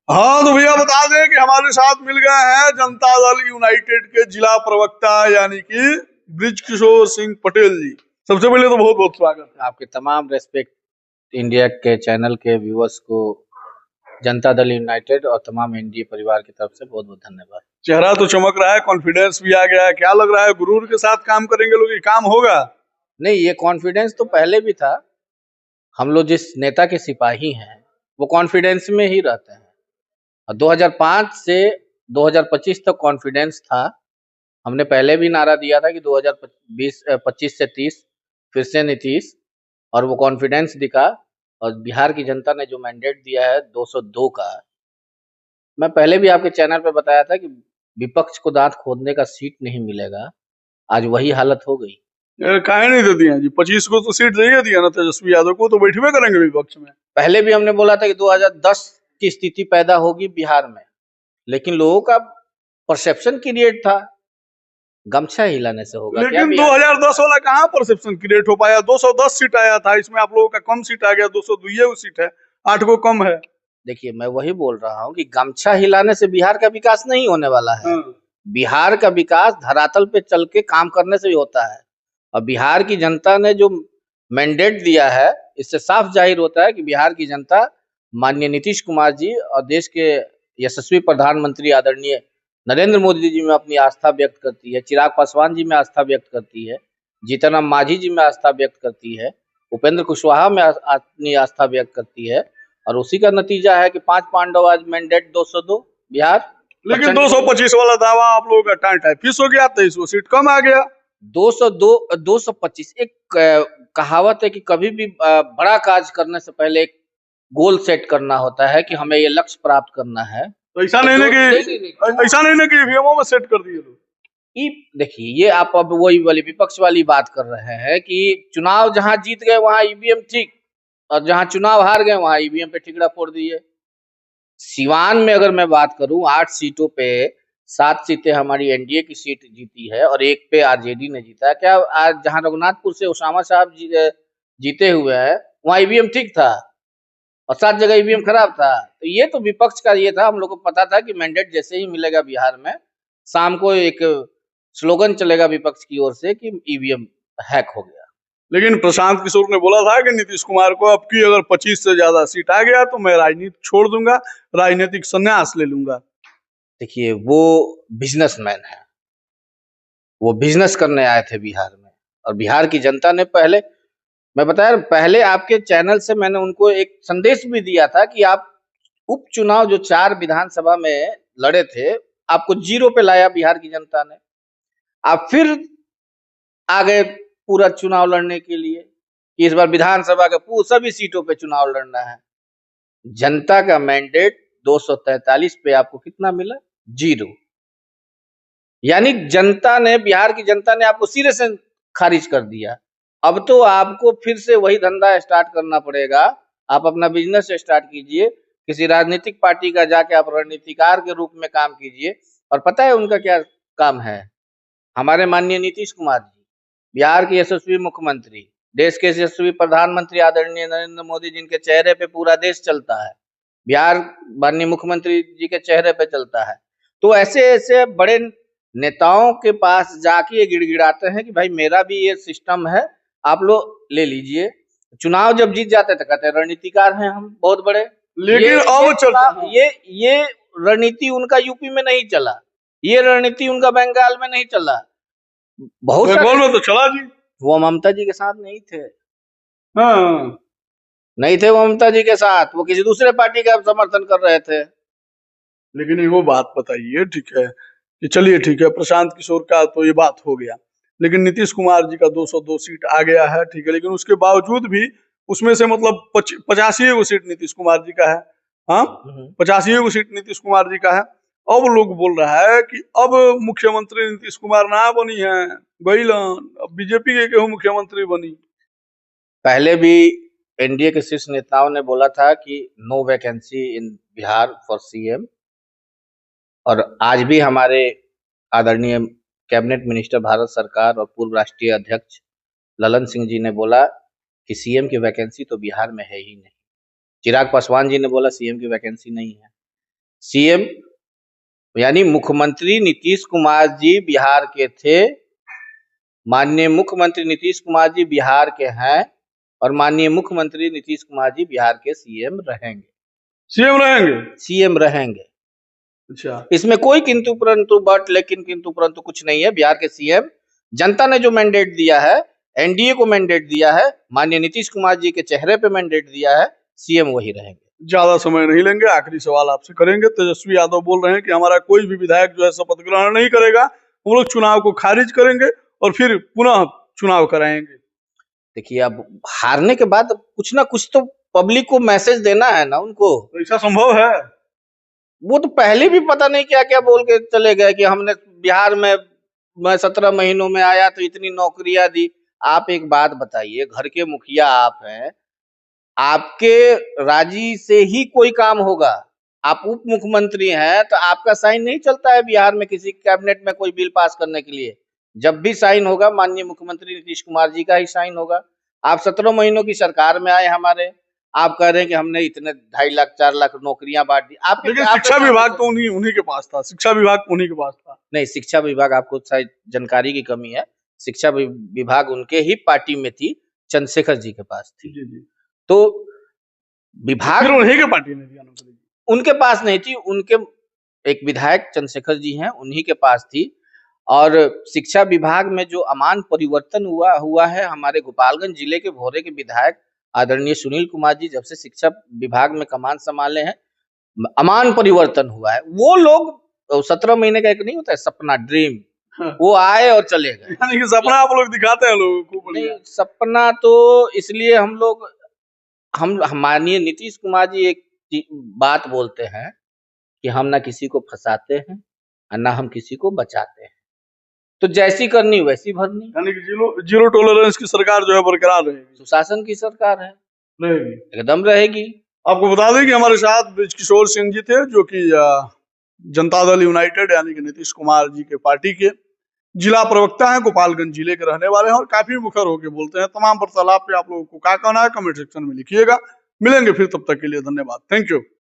हाँ तो भैया बता दें कि हमारे साथ मिल गए हैं जनता दल यूनाइटेड के जिला प्रवक्ता यानी कि ब्रिज किशोर सिंह पटेल जी। सबसे पहले तो बहुत बहुत स्वागत है। आपके तमाम रेस्पेक्ट इंडिया के चैनल के व्यूअर्स को जनता दल यूनाइटेड और तमाम एनडीए परिवार की तरफ से बहुत बहुत धन्यवाद। चेहरा तो चमक रहा है, कॉन्फिडेंस भी आ गया है, क्या लग रहा है गुरूर के साथ काम करेंगे लोग, ये काम होगा? नहीं, ये कॉन्फिडेंस तो पहले भी था। हम लोग जिस नेता के सिपाही हैं वो कॉन्फिडेंस में ही रहते हैं और 2005 से 2025 तक कॉन्फिडेंस था। हमने पहले भी नारा दिया था कि 2025 से 30 फिर से नीतीश, और वो कॉन्फिडेंस दिखा। और बिहार की जनता ने जो मैंडेट दिया है 202 का, मैं पहले भी आपके चैनल पे बताया था कि विपक्ष को दांत खोदने का सीट नहीं मिलेगा। आज वही हालत हो गई। काहे नहीं दे दिया जी? 25 को तो सीट दे दिया ना तेजस्वी यादव को, तो बैठवे करेंगे विपक्ष में। पहले भी हमने बोला था कि 2010 की स्थिति पैदा होगी बिहार में, लेकिन लोगों का परसेप्शन क्रिएट था गमछा हिलाने से होगा क्या लेकिन बिहार। 2010 वाला कहाँ परसेप्शन क्रिएट हो पाया? 210 सीट आया था, इसमें आप लोगों का कम सीट आ गया, 202 सीट है, 8 को कम है। देखिए, मैं वही बोल रहा हूँ कि गमछा हिलाने से बिहार का विकास नहीं होने वाला है। हाँ। बिहार का विकास धरातल पे चल के काम करने से भी होता है। और बिहार की जनता ने जो मैंडेट दिया है, इससे साफ जाहिर होता है कि बिहार की जनता माननीय नीतीश कुमार जी और देश के यशस्वी प्रधानमंत्री आदरणीय नरेंद्र मोदी जी में अपनी आस्था व्यक्त करती है, चिराग पासवान जी में आस्था व्यक्त करती है, जीतन राम मांझी जी में आस्था व्यक्त करती है, उपेंद्र कुशवाहा में अपनी आस्था व्यक्त करती है। और उसी का नतीजा है कि 5 पांडव आज मैंडेट 202 बिहार। लेकिन 225 वाला दावा आप लोगों का टाइट है, फिस हो गया, 23 सीट कम आ गया। 202 225 एक कहावत है कि कभी भी बड़ा कार्य करने से पहले एक गोल सेट करना होता है कि हमें ये लक्ष्य प्राप्त करना है। तो ऐसा नहीं ना कि ऐसा नहीं ना कि ईवीएमओ में सेट कर दिए लोग। देखिए, ये आप अब वही वाली विपक्ष वाली बात कर रहे हैं कि चुनाव जहां जीत गए वहां ईवीएम ठीक, और जहां चुनाव हार गए वहां ईवीएम पे ठिकरा फोड़ दिए। सिवान में अगर मैं बात करूं, 8 सीटों पे 7 सीटें हमारी एनडीए की सीट जीती है और एक पे आरजेडी ने जीता है। क्या आज जहां रघुनाथपुर से उसामा साहब जीते हुए हैं वहां ईवीएम ठीक था और 7 जगह ईवीएम खराब था? तो ये तो विपक्ष का ये था। हम लोग को पता था कि मैंडेट जैसे ही मिलेगा बिहार में, शाम को एक स्लोगन चलेगा विपक्ष की ओर से कि ईवीएम हैक हो गया। लेकिन प्रशांत किशोर ने बोला था कि नीतीश कुमार को अब की अगर 25 से ज्यादा सीट आ गया तो मैं राजनीति छोड़ दूंगा, राजनीतिक संन्यास ले लूंगा। देखिए, वो बिजनेसमैन है, वो बिजनेस करने आए थे बिहार में। और बिहार की जनता ने पहले, मैं बताया पहले आपके चैनल से मैंने उनको एक संदेश भी दिया था कि आप उपचुनाव जो 4 विधानसभा में लड़े थे, आपको जीरो पे लाया बिहार की जनता ने। आप फिर आ गए पूरा चुनाव लड़ने के लिए कि इस बार विधानसभा के सभी सीटों पे चुनाव लड़ना है। जनता का मैंडेट 243 पे आपको कितना मिला? जीरो। यानी जनता ने, बिहार की जनता ने आपको सिरे से खारिज कर दिया। अब तो आपको फिर से वही धंधा स्टार्ट करना पड़ेगा। आप अपना बिजनेस स्टार्ट कीजिए, किसी राजनीतिक पार्टी का जाके आप रणनीतिकार के रूप में काम कीजिए। और पता है उनका क्या काम है? हमारे माननीय नीतीश कुमार जी, बिहार के यशस्वी मुख्यमंत्री, देश के यशस्वी प्रधानमंत्री आदरणीय नरेंद्र मोदी, जिनके चेहरे पे पूरा देश चलता है, बिहार माननीय मुख्यमंत्री जी के चेहरे पे चलता है। तो ऐसे ऐसे बड़े नेताओं के पास जाके ये गिड़गिड़ाते हैं कि भाई मेरा भी ये सिस्टम है, आप लोग ले लीजिए। चुनाव जब जीत जाते हैं तो कहते हैं रणनीतिकार हैं हम बहुत बड़े। लेकिन अब ये रणनीति उनका यूपी में नहीं चला, ये रणनीति उनका बंगाल में नहीं चला। बहुत बंगाल में तो चला जी। वो ममता जी के साथ नहीं थे। हाँ, नहीं थे वो ममता जी के साथ, वो किसी दूसरे पार्टी का समर्थन कर रहे थे। लेकिन एक वो बात बताइए, ठीक है कि चलिए ठीक है, प्रशांत किशोर का तो ये बात हो गया, लेकिन नीतीश कुमार जी का 202 सीट आ गया है, ठीक है, लेकिन उसके बावजूद भी उसमें से मतलब 85 गो सीट नीतीश कुमार जी का है। हाँ, 85 गो सीट नीतीश कुमार जी का है। अब लोग बोल रहा है कि अब मुख्यमंत्री नीतीश कुमार ना बनी है, गईलन अब बीजेपी के केहू मुख्यमंत्री बनी। पहले भी एनडीए के शीर्ष नेताओं ने बोला था कि no vacancy in Bihar for CM, और आज भी हमारे आदरणीय कैबिनेट मिनिस्टर भारत सरकार और पूर्व राष्ट्रीय अध्यक्ष ललन सिंह जी ने बोला कि सीएम की वैकेंसी तो बिहार में है ही नहीं। चिराग पासवान जी ने बोला सीएम की वैकेंसी नहीं है। सीएम यानी मुख्यमंत्री नीतीश कुमार जी बिहार के थे, माननीय मुख्यमंत्री नीतीश कुमार जी बिहार के हैं और माननीय मुख्यमंत्री नीतीश कुमार जी बिहार के सीएम रहेंगे। सीएम रहेंगे? सीएम रहेंगे। अच्छा, इसमें कोई किंतु परंतु बट लेकिन किंतु परंतु कुछ नहीं है। बिहार के सीएम, जनता ने जो मैंडेट दिया है, एनडीए को मैंडेट दिया है, माननीय नीतीश कुमार जी के चेहरे पे मैंडेट दिया है, सीएम वही रहेंगे। ज्यादा समय नहीं लेंगे, आखिरी सवाल आपसे करेंगे। तेजस्वी यादव बोल रहे हैं कि हमारा कोई भी विधायक जो है शपथ ग्रहण नहीं करेगा, हम लोग चुनाव को खारिज करेंगे और फिर पुनः चुनाव कराएंगे। देखिए, अब हारने के बाद कुछ ना कुछ तो पब्लिक को मैसेज देना है ना उनको। तो ऐसा संभव है? वो तो पहले भी पता नहीं क्या क्या बोल के चले गए कि हमने बिहार में, मैं 17 महीनों में आया तो इतनी नौकरियां दी। आप एक बात बताइए, घर के मुखिया आप हैं, आपके राजी से ही कोई काम होगा। आप उप मुख्यमंत्री हैं तो आपका साइन नहीं चलता है बिहार में किसी कैबिनेट में कोई बिल पास करने के लिए। जब भी साइन होगा माननीय मुख्यमंत्री नीतीश कुमार जी का ही साइन होगा। आप 17 महीनों की सरकार में आए हमारे, आप कह रहे हैं कि हमने इतने 2.5 लाख 4 लाख नौकरियां बांट दी। आपके लेकिन आपके शिक्षा सामने विभाग तो- तो उन्हीं के पास था, शिक्षा विभाग उन्हीं के पास था। नहीं, शिक्षा विभाग, आपको शायद जानकारी की कमी है। शिक्षा विभाग उनके ही पार्टी में थी, चंद्रशेखर जी के पास थी। जी जी। तो फिर विभाग उन्हीं के पार्टी ने दिया नौकरी। उनके पास नहीं थी, उनके एक विधायक चंद्रशेखर जी हैं, उन्हीं के पास थी। और शिक्षा विभाग में जो अमान परिवर्तन हुआ है, हमारे गोपालगंज जिले के भोरे के विधायक आदरणीय सुनील कुमार जी जब से शिक्षा विभाग में कमान संभाले हैं, अमान परिवर्तन हुआ है। वो लोग 17 महीने का एक नहीं होता है सपना, ड्रीम, हाँ। वो आए और चले गए। यानी कि सपना आप लोग दिखाते हैं लोगों को। बढ़िया। नहीं, सपना तो इसलिए हम माननीय नीतीश कुमार जी एक बात बोलते हैं कि हम ना किसी को फंसाते हैं और ना हम किसी को बचाते हैं, तो जैसी करनी वैसी भरनी। यानी कि जीरो टॉलरेंस की सरकार जो है बरकरार रहेगी। सुशासन की सरकार है, रहेगी। एकदम रहेगी। आपको बता दें कि हमारे साथ बृजकिशोर सिंह जी थे, जो कि जनता दल यूनाइटेड यानी कि नीतीश कुमार जी के पार्टी के जिला प्रवक्ता हैं, गोपालगंज जिले के रहने वाले हैं और काफी मुखर होकर बोलते हैं। तमाम वार्तालाप पे आप लोगों को क्या कहना है कमेंट सेक्शन में लिखिएगा। मिलेंगे फिर, तब तक के लिए धन्यवाद। Thank you.